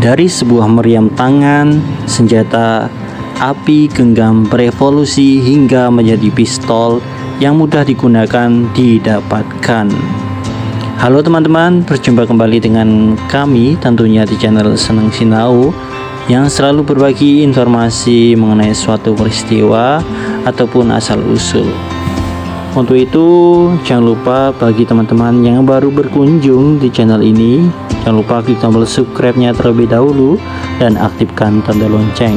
Dari sebuah meriam tangan, senjata api genggam berevolusi hingga menjadi pistol yang mudah digunakan didapatkan. Halo teman-teman, berjumpa kembali dengan kami tentunya di channel Seneng Sinau yang selalu berbagi informasi mengenai suatu peristiwa ataupun asal-usul. Untuk itu, jangan lupa bagi teman-teman yang baru berkunjung di channel ini, jangan lupa klik tombol subscribe-nya terlebih dahulu dan aktifkan tanda lonceng.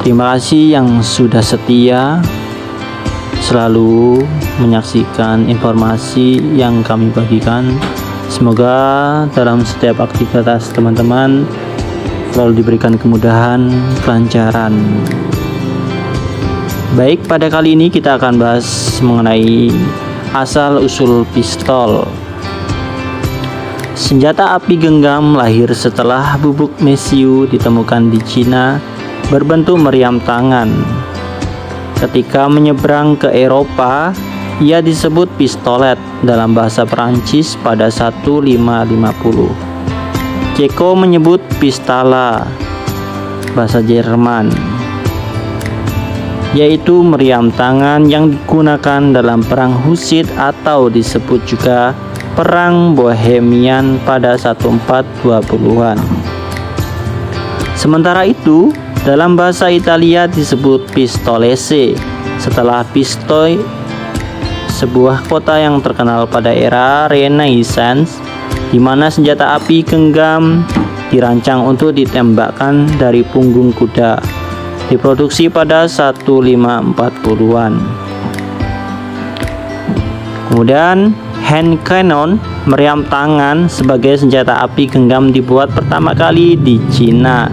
Terima kasih yang sudah setia selalu menyaksikan informasi yang kami bagikan. Semoga dalam setiap aktivitas teman-teman selalu diberikan kemudahan, kelancaran. Baik, pada kali ini kita akan bahas mengenai asal-usul pistol. Senjata api genggam lahir setelah bubuk mesiu ditemukan di Cina berbentuk meriam tangan. Ketika menyeberang ke Eropa, ia disebut pistolet dalam bahasa Perancis pada 1550. Ceko menyebut pistala, bahasa Jerman, yaitu meriam tangan yang digunakan dalam perang Husid atau disebut juga perang Bohemian pada 1420-an. Sementara itu, dalam bahasa Italia disebut pistolese setelah Pistoia, sebuah kota yang terkenal pada era Renaissance, di mana senjata api genggam dirancang untuk ditembakkan dari punggung kuda. Diproduksi pada 1540-an. Kemudian hand cannon, meriam tangan sebagai senjata api genggam dibuat pertama kali di Cina,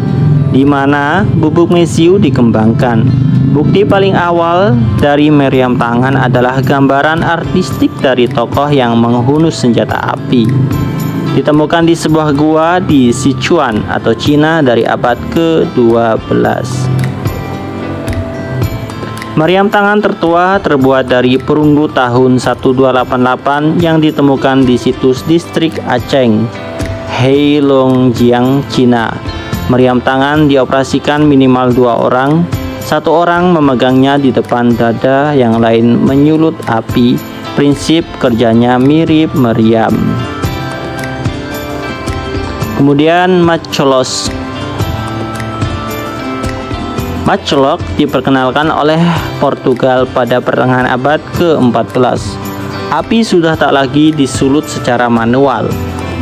di mana bubuk mesiu dikembangkan. Bukti paling awal dari meriam tangan adalah gambaran artistik dari tokoh yang menghunus senjata api. Ditemukan di sebuah gua di Sichuan atau Cina dari abad ke-12. Meriam tangan tertua terbuat dari perunggu tahun 1288 yang ditemukan di situs distrik Aceh, Heilongjiang, Cina. Meriam tangan dioperasikan minimal 2 orang, 1 orang memegangnya di depan dada, yang lain menyulut api. Prinsip kerjanya mirip meriam. Kemudian matchlock diperkenalkan oleh Portugal pada pertengahan abad ke-14. Api sudah tak lagi disulut secara manual.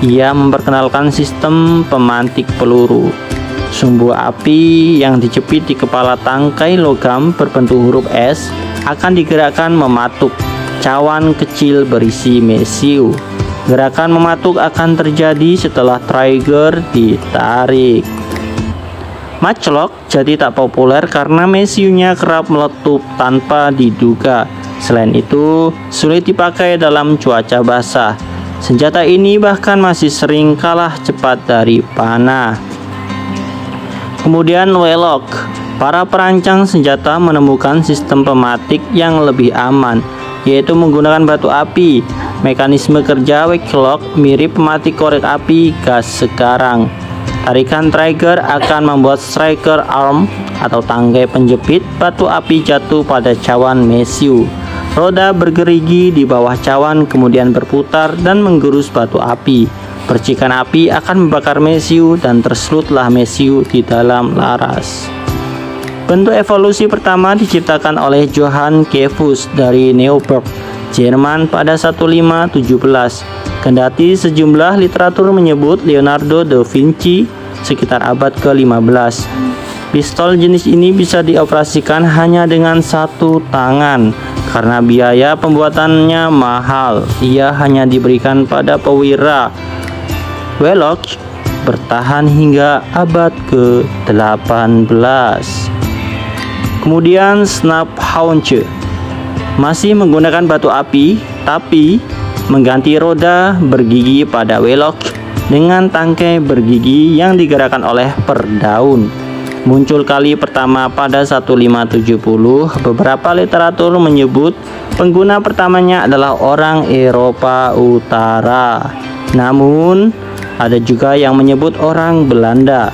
Ia memperkenalkan sistem pemantik peluru. Sumbu api yang dijepit di kepala tangkai logam berbentuk huruf S akan digerakkan mematuk cawan kecil berisi mesiu. Gerakan mematuk akan terjadi setelah trigger ditarik. Matchlock jadi tak populer karena mesiunya kerap meletup tanpa diduga. Selain itu, sulit dipakai dalam cuaca basah. Senjata ini bahkan masih sering kalah cepat dari panah. Kemudian Wheellock. Para perancang senjata menemukan sistem pematik yang lebih aman, yaitu menggunakan batu api. Mekanisme kerja Wheellock mirip pematik korek api gas sekarang. Tarikan trigger akan membuat striker arm atau tangkai penjepit batu api jatuh pada cawan mesiu. Roda bergerigi di bawah cawan kemudian berputar dan menggerus batu api. Percikan api akan membakar mesiu dan terselutlah mesiu di dalam laras. Bentuk evolusi pertama diciptakan oleh Johann Kefusz dari Neuburg, Jerman pada 1517. Kendati sejumlah literatur menyebut Leonardo da Vinci sekitar abad ke-15. Pistol jenis ini bisa dioperasikan hanya dengan 1 tangan karena biaya pembuatannya mahal. Ia hanya diberikan pada pewira. Wheellock bertahan hingga abad ke-18. Kemudian Snaphaunce masih menggunakan batu api, tapi mengganti roda bergigi pada Wheellock dengan tangkai bergigi yang digerakkan oleh perdaun. Muncul kali pertama pada 1570. Beberapa literatur menyebut pengguna pertamanya adalah orang Eropa Utara. Namun Ada juga yang menyebut orang Belanda.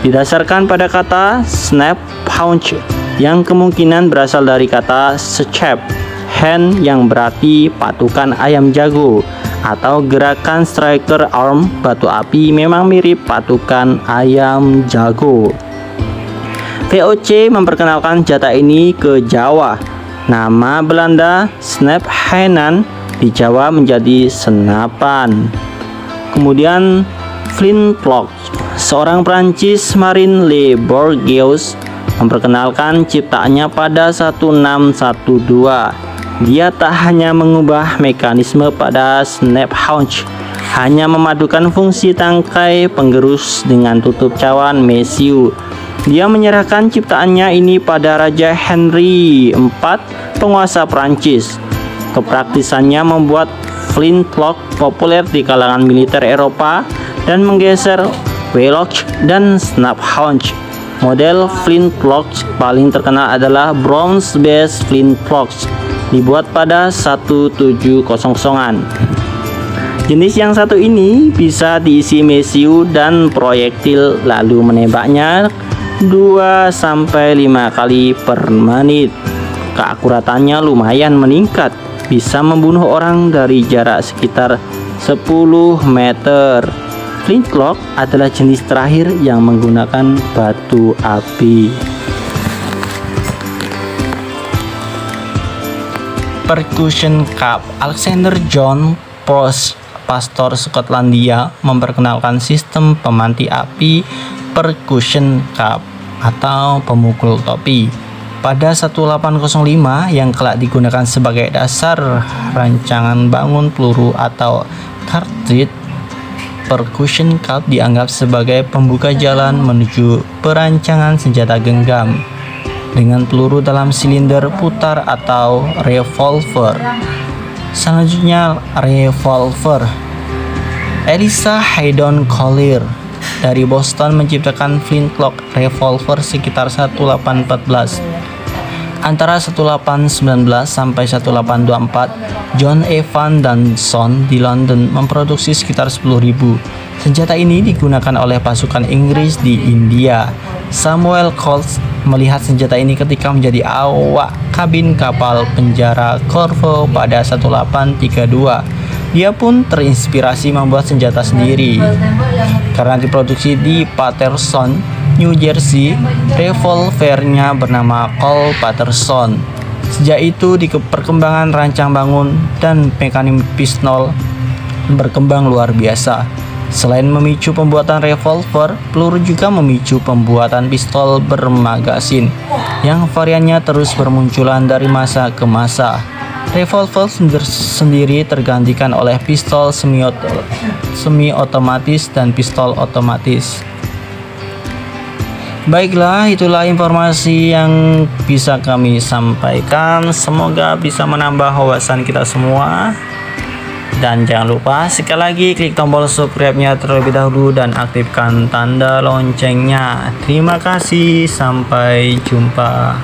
Didasarkan pada kata snaphaunch yang kemungkinan berasal dari kata schep hand yang berarti patukan ayam jago, atau gerakan striker arm batu api memang mirip patukan ayam jago. VOC memperkenalkan senjata ini ke Jawa. Nama Belanda snaphanen di Jawa menjadi senapan. Kemudian flintlock. Seorang Prancis, Marine Le Bourgeois, memperkenalkan ciptaannya pada 1612. Dia tak hanya mengubah mekanisme pada snaphaunch, hanya memadukan fungsi tangkai penggerus dengan tutup cawan mesiu. Dia menyerahkan ciptaannya ini pada Raja Henry IV, penguasa Prancis. Kepraktisannya membuat flintlock populer di kalangan militer Eropa dan menggeser Velox dan snaphaunch. Model flintlock paling terkenal adalah bronze-based flintlock, dibuat pada 1700-an. Jenis yang satu ini bisa diisi mesiu dan proyektil, lalu menembaknya 2-5 kali per menit. Keakuratannya lumayan meningkat, bisa membunuh orang dari jarak sekitar 10 meter. Flintlock adalah jenis terakhir yang menggunakan batu api. Percussion cup. Alexander John Pross, pastor Skotlandia, memperkenalkan sistem pemanti api percussion cup atau pemukul topi pada 1805 yang kelak digunakan sebagai dasar rancangan bangun peluru atau cartridge. Percussion cup dianggap sebagai pembuka jalan menuju perancangan senjata genggam dengan peluru dalam silinder putar atau revolver. Selanjutnya revolver. Eliza Haydon Collier dari Boston menciptakan flintlock revolver sekitar 1814. Antara 1819 sampai 1824, John Evan dan Son di London memproduksi sekitar 10.000. Senjata ini digunakan oleh pasukan Inggris di India. Samuel Coles melihat senjata ini ketika menjadi awak kabin kapal penjara Corvo pada 1832. Dia pun terinspirasi membuat senjata sendiri. Karena diproduksi di Paterson, New Jersey, revolvernya bernama Colt Paterson. Sejak itu perkembangan rancang bangun dan mekanisme pistol berkembang luar biasa. Selain memicu pembuatan revolver, peluru juga memicu pembuatan pistol bermagasin yang variannya terus bermunculan dari masa ke masa. Revolver sendiri tergantikan oleh pistol semi-otomatis dan pistol otomatis. Baiklah, itulah informasi yang bisa kami sampaikan. Semoga bisa menambah wawasan kita semua. Dan jangan lupa sekali lagi klik tombol subscribe-nya terlebih dahulu dan aktifkan tanda loncengnya. Terima kasih, sampai jumpa.